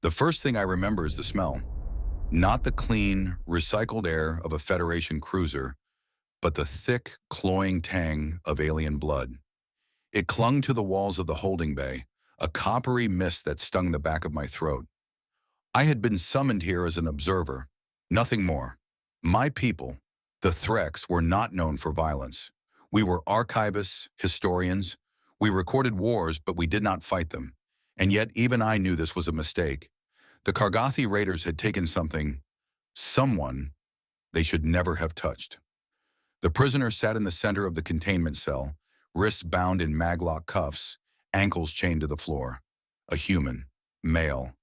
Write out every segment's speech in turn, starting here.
The first thing I remember is the smell. Not the clean, recycled air of a Federation cruiser, but the thick, cloying tang of alien blood. It clung to the walls of the holding bay, a coppery mist that stung the back of my throat. I had been summoned here as an observer, nothing more. My people, the Threks, were not known for violence. We were archivists, historians. We recorded wars, but we did not fight them. And yet even I knew this was a mistake. The Kargathi raiders had taken someone they should never have touched. The prisoner sat in the center of the containment cell, wrists bound in maglock cuffs, ankles chained to the floor. A human, male,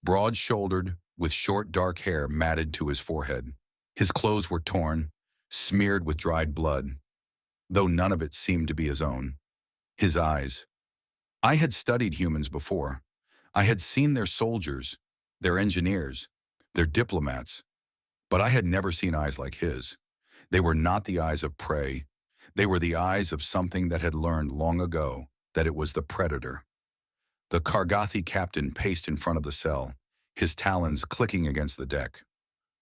broad-shouldered, with short dark hair matted to his forehead. His clothes were torn, smeared with dried blood, though none of it seemed to be his own. His eyes. I had studied humans before. I had seen their soldiers, their engineers, their diplomats, but I had never seen eyes like his. They were not the eyes of prey. They were the eyes of something that had learned long ago that it was the predator. The Kargathi captain paced in front of the cell, his talons clicking against the deck.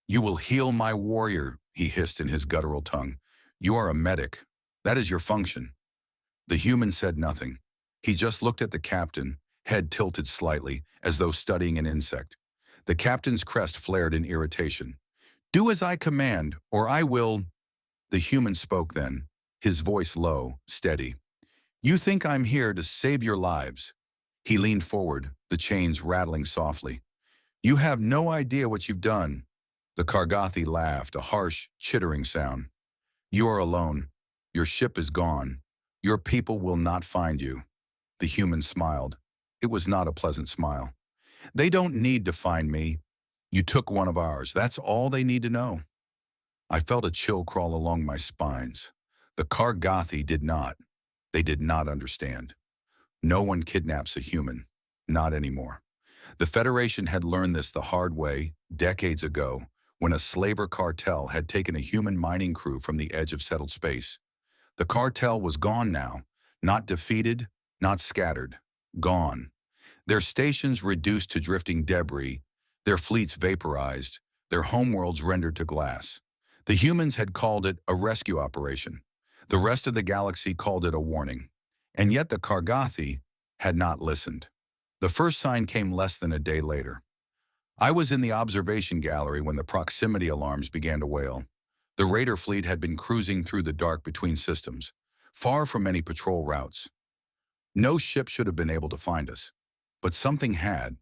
"You will heal my warrior," he hissed in his guttural tongue. "You are a medic. That is your function." The human said nothing. He just looked at the captain, head tilted slightly, as though studying an insect. The captain's crest flared in irritation. "Do as I command, or I will—" The human spoke then, his voice low, steady. "You think I'm here to save your lives." He leaned forward, the chains rattling softly. "You have no idea what you've done." The Kargathi laughed, a harsh, chittering sound. "You are alone. Your ship is gone. Your people will not find you." The human smiled. It was not a pleasant smile. "They don't need to find me. You took one of ours. That's all they need to know." I felt a chill crawl along my spines. The Kargathi did not. They did not understand. No one kidnaps a human. Not anymore. The Federation had learned this the hard way, decades ago, when a slaver cartel had taken a human mining crew from the edge of settled space. The cartel was gone now, not defeated, not scattered. Gone. Their stations reduced to drifting debris, their fleets vaporized, their homeworlds rendered to glass. The humans had called it a rescue operation. The rest of the galaxy called it a warning. And yet the Kargathi had not listened. The first sign came less than a day later. I was in the observation gallery when the proximity alarms began to wail. The raider fleet had been cruising through the dark between systems, far from any patrol routes. No ship should have been able to find us. But something had.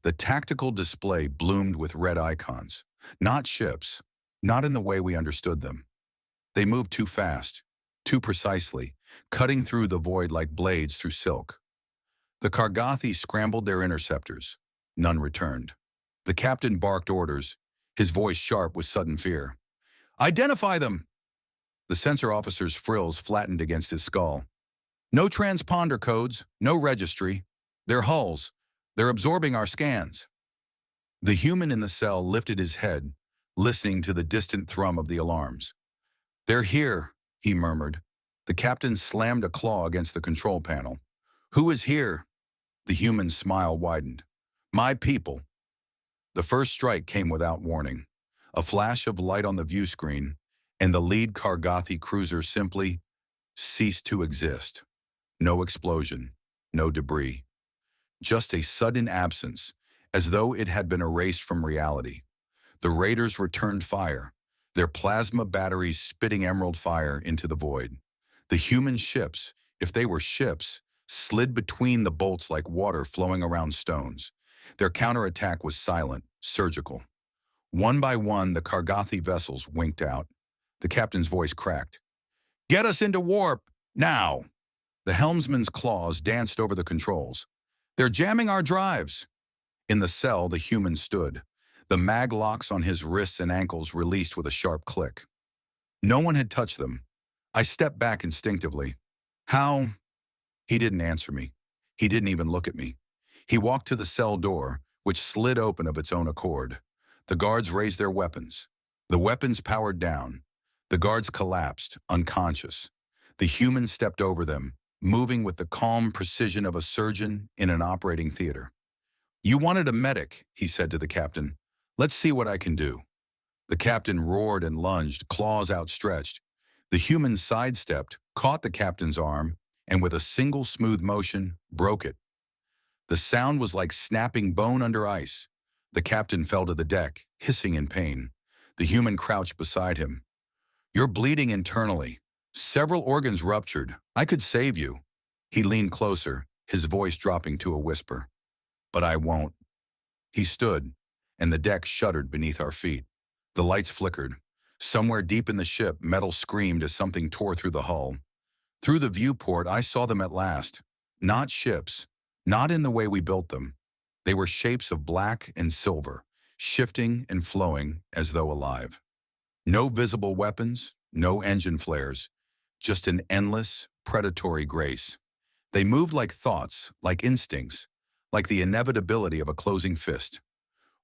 The tactical display bloomed with red icons. Not ships, not in the way we understood them. They moved too fast, too precisely, cutting through the void like blades through silk. The Kargathi scrambled their interceptors. None returned. The captain barked orders, his voice sharp with sudden fear. "Identify them!" The sensor officer's frills flattened against his skull. "No transponder codes, no registry. They're hulls. They're absorbing our scans." The human in the cell lifted his head, listening to the distant thrum of the alarms. "They're here," he murmured. The captain slammed a claw against the control panel. "Who is here?" The human's smile widened. "My people." The first strike came without warning. A flash of light on the view screen, and the lead Kargathi cruiser simply ceased to exist. No explosion, no debris. Just a sudden absence, as though it had been erased from reality. The raiders returned fire, their plasma batteries spitting emerald fire into the void. The human ships, if they were ships, slid between the bolts like water flowing around stones. Their counterattack was silent, surgical. One by one, the Kargathi vessels winked out. The captain's voice cracked. "Get us into warp, now!" The helmsman's claws danced over the controls. "They're jamming our drives." In the cell, the human stood, the mag locks on his wrists and ankles released with a sharp click. No one had touched them. I stepped back instinctively. "How?" He didn't answer me. He didn't even look at me. He walked to the cell door, which slid open of its own accord. The guards raised their weapons. The weapons powered down. The guards collapsed, unconscious. The human stepped over them, moving with the calm precision of a surgeon in an operating theater. "You wanted a medic," he said to the captain. "Let's see what I can do." The captain roared and lunged, claws outstretched. The human sidestepped, caught the captain's arm, and with a single smooth motion, broke it. The sound was like snapping bone under ice. The captain fell to the deck, hissing in pain. The human crouched beside him. "You're bleeding internally. Several organs ruptured. I could save you." He leaned closer, his voice dropping to a whisper. "But I won't." He stood, and the deck shuddered beneath our feet. The lights flickered. Somewhere deep in the ship, metal screamed as something tore through the hull. Through the viewport, I saw them at last. Not ships, not in the way we built them. They were shapes of black and silver, shifting and flowing as though alive. No visible weapons, no engine flares, just an endless, predatory grace. They moved like thoughts, like instincts, like the inevitability of a closing fist.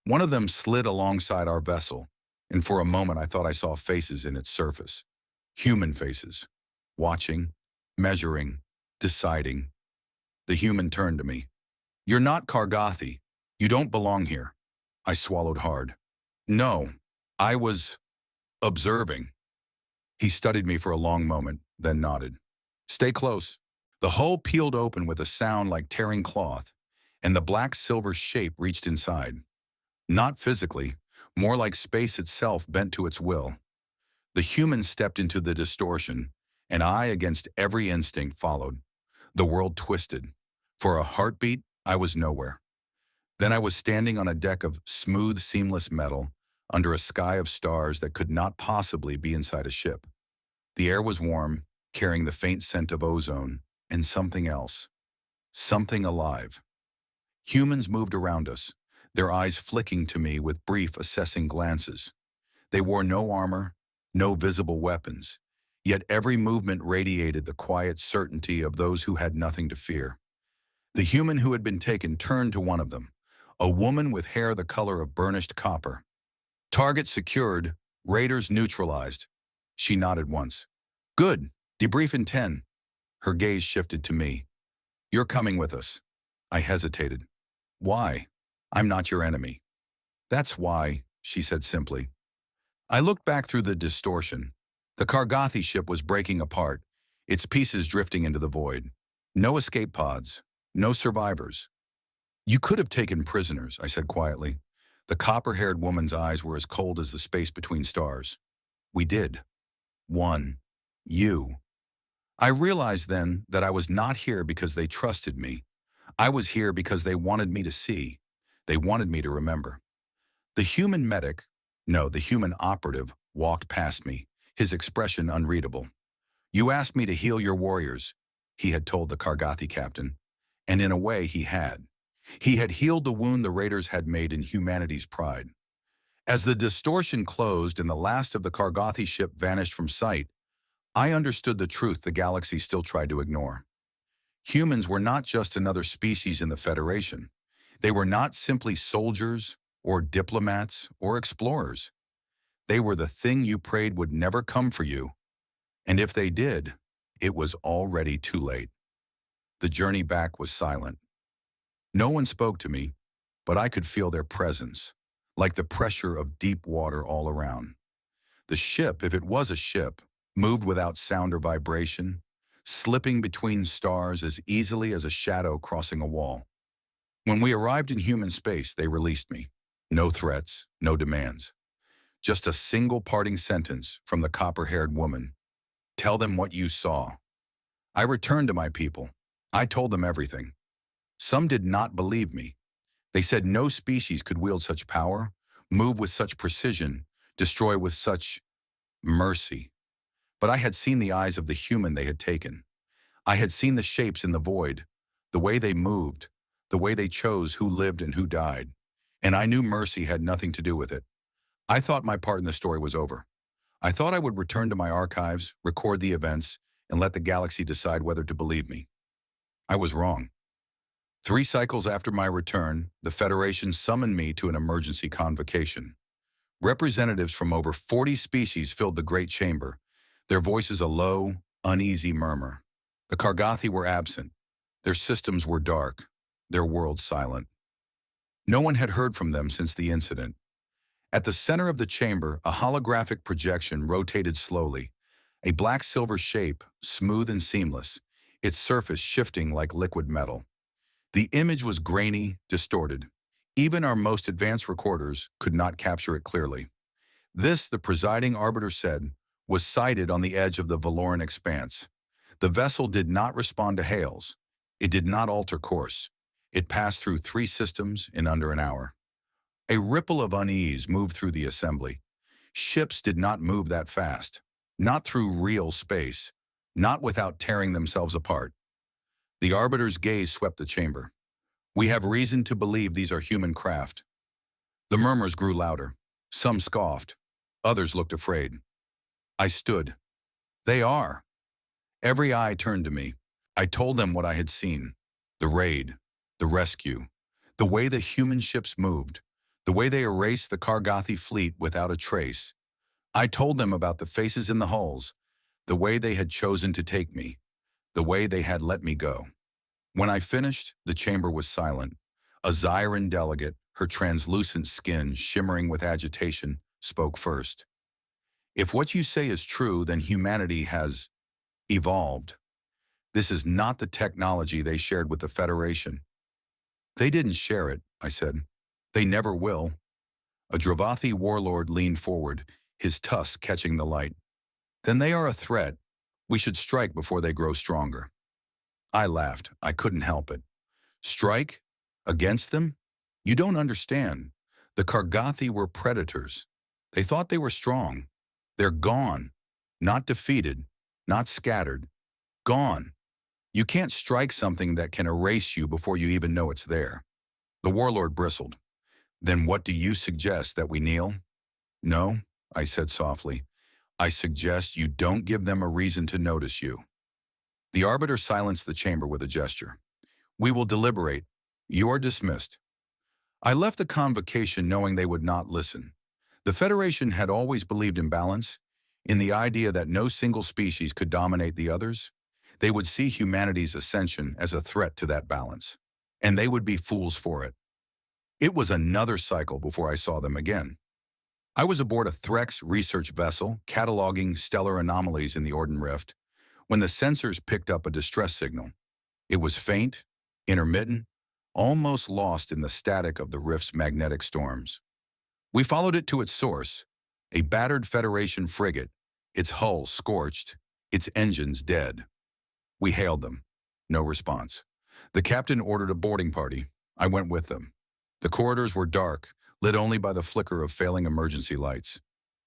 One of them slid alongside our vessel, and for a moment I thought I saw faces in its surface. Human faces. Watching, measuring, deciding. The human turned to me. "You're not Kargathi. You don't belong here." I swallowed hard. "No, I was observing." He studied me for a long moment, then nodded. "Stay close." The hull peeled open with a sound like tearing cloth, and the black-silver shape reached inside. Not physically, more like space itself bent to its will. The human stepped into the distortion, and I, against every instinct, followed. The world twisted. For a heartbeat, I was nowhere. Then I was standing on a deck of smooth, seamless metal, under a sky of stars that could not possibly be inside a ship. The air was warm, carrying the faint scent of ozone, and something else. Something alive. Humans moved around us, their eyes flicking to me with brief, assessing glances. They wore no armor, no visible weapons, yet every movement radiated the quiet certainty of those who had nothing to fear. The human who had been taken turned to one of them, a woman with hair the color of burnished copper. "Target secured, raiders neutralized." She nodded once. "Good, debrief in 10. Her gaze shifted to me. "You're coming with us." I hesitated. "Why?" "I'm not your enemy." "That's why," she said simply. I looked back through the distortion. The Kargathi ship was breaking apart, its pieces drifting into the void. No escape pods, no survivors. "You could have taken prisoners," I said quietly. The copper-haired woman's eyes were as cold as the space between stars. "We did. One. You." I realized then that I was not here because they trusted me. I was here because they wanted me to see. They wanted me to remember. The human medic, no, the human operative, walked past me, his expression unreadable. "You asked me to heal your warriors," he had told the Kargathi captain. And in a way, he had. He had healed the wound the raiders had made in humanity's pride. As the distortion closed and the last of the Kargathi ship vanished from sight, I understood the truth the galaxy still tried to ignore. Humans were not just another species in the Federation. They were not simply soldiers or diplomats or explorers. They were the thing you prayed would never come for you. And if they did, it was already too late. The journey back was silent. No one spoke to me, but I could feel their presence, like the pressure of deep water all around. The ship, if it was a ship, moved without sound or vibration, slipping between stars as easily as a shadow crossing a wall. When we arrived in human space, they released me. No threats, no demands. Just a single parting sentence from the copper-haired woman. "Tell them what you saw." I returned to my people. I told them everything. Some did not believe me. They said no species could wield such power, move with such precision, destroy with such mercy. But I had seen the eyes of the human they had taken. I had seen the shapes in the void, the way they moved, the way they chose who lived and who died. And I knew mercy had nothing to do with it. I thought my part in the story was over. I thought I would return to my archives, record the events, and let the galaxy decide whether to believe me. I was wrong. 3 cycles after my return, the Federation summoned me to an emergency convocation. Representatives from over 40 species filled the great chamber, their voices a low, uneasy murmur. The Kargathi were absent. Their systems were dark, their world silent. No one had heard from them since the incident. At the center of the chamber, a holographic projection rotated slowly, a black-silver shape, smooth and seamless, its surface shifting like liquid metal. The image was grainy, distorted. Even our most advanced recorders could not capture it clearly. This, the presiding arbiter said, was sighted on the edge of the Valoran expanse. The vessel did not respond to hails. It did not alter course. It passed through 3 systems in under an hour. A ripple of unease moved through the assembly. Ships did not move that fast. Not through real space. Not without tearing themselves apart. The arbiter's gaze swept the chamber. We have reason to believe these are human craft. The murmurs grew louder. Some scoffed. Others looked afraid. I stood. They are. Every eye turned to me. I told them what I had seen. The raid. The rescue. The way the human ships moved. The way they erased the Kargathi fleet without a trace. I told them about the faces in the hulls. The way they had chosen to take me. The way they had let me go. When I finished, the chamber was silent. A Zyran delegate, her translucent skin shimmering with agitation, spoke first. If what you say is true, then humanity has evolved. This is not the technology they shared with the Federation. They didn't share it, I said. They never will. A Dravathi warlord leaned forward, his tusks catching the light. Then they are a threat. We should strike before they grow stronger. I laughed. I couldn't help it. Strike? Against them? You don't understand. The Kargathi were predators. They thought they were strong. They're gone. Not defeated. Not scattered. Gone. You can't strike something that can erase you before you even know it's there. The warlord bristled. Then what do you suggest, that we kneel? No, I said softly. I suggest you don't give them a reason to notice you. The arbiter silenced the chamber with a gesture. We will deliberate. You are dismissed. I left the convocation knowing they would not listen. The Federation had always believed in balance, in the idea that no single species could dominate the others. They would see humanity's ascension as a threat to that balance, and they would be fools for it. It was another cycle before I saw them again. I was aboard a Threx research vessel cataloging stellar anomalies in the Orden Rift when the sensors picked up a distress signal. It was faint, intermittent, almost lost in the static of the Rift's magnetic storms. We followed it to its source, a battered Federation frigate, its hull scorched, its engines dead. We hailed them. No response. The captain ordered a boarding party. I went with them. The corridors were dark, lit only by the flicker of failing emergency lights.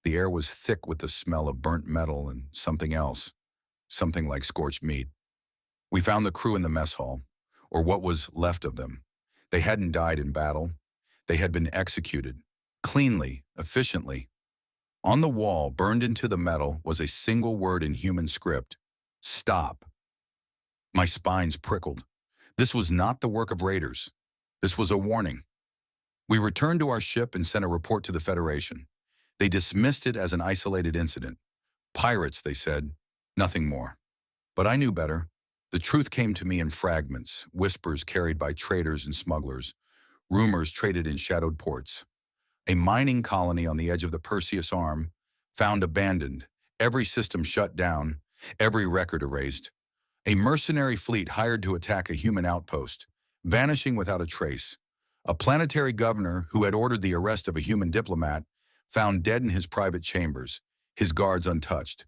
The air was thick with the smell of burnt metal and something else, something like scorched meat. We found the crew in the mess hall, or what was left of them. They hadn't died in battle. They had been executed, cleanly, efficiently. On the wall, burned into the metal, was a single word in human script: stop. My spines prickled. This was not the work of raiders. This was a warning. We returned to our ship and sent a report to the Federation. They dismissed it as an isolated incident. Pirates, they said, nothing more. But I knew better. The truth came to me in fragments, whispers carried by traders and smugglers, rumors traded in shadowed ports. A mining colony on the edge of the Perseus Arm, found abandoned, every system shut down, every record erased. A mercenary fleet hired to attack a human outpost, vanishing without a trace. A planetary governor who had ordered the arrest of a human diplomat, found dead in his private chambers, his guards untouched.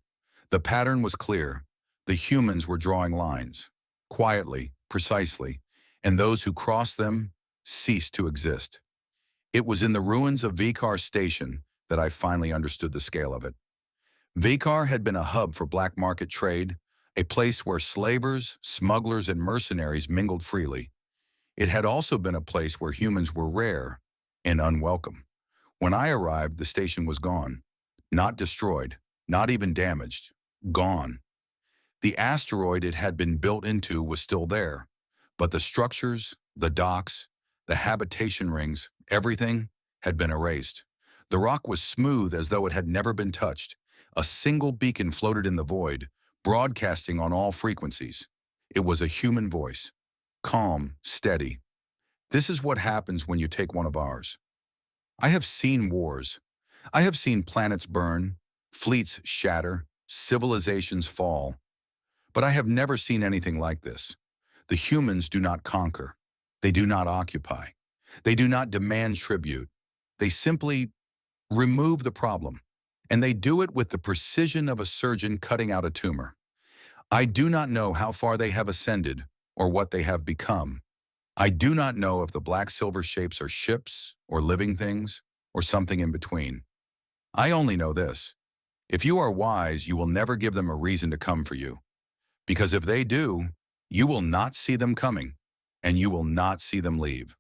The pattern was clear. The humans were drawing lines, quietly, precisely, and those who crossed them ceased to exist. It was in the ruins of Vikar Station that I finally understood the scale of it. Vikar had been a hub for black market trade, a place where slavers, smugglers, and mercenaries mingled freely. It had also been a place where humans were rare and unwelcome. When I arrived, the station was gone. Not destroyed, not even damaged. Gone. The asteroid it had been built into was still there, but the structures, the docks, the habitation rings, everything had been erased. The rock was smooth as though it had never been touched. A single beacon floated in the void, broadcasting on all frequencies. It was a human voice. Calm, steady. This is what happens when you take one of ours. I have seen wars. I have seen planets burn, fleets shatter, civilizations fall. But I have never seen anything like this. The humans do not conquer. They do not occupy. They do not demand tribute. They simply remove the problem. And they do it with the precision of a surgeon cutting out a tumor. I do not know how far they have ascended or what they have become. I do not know if the black silver shapes are ships or living things or something in between. I only know this. If you are wise, you will never give them a reason to come for you. Because if they do, you will not see them coming, and you will not see them leave.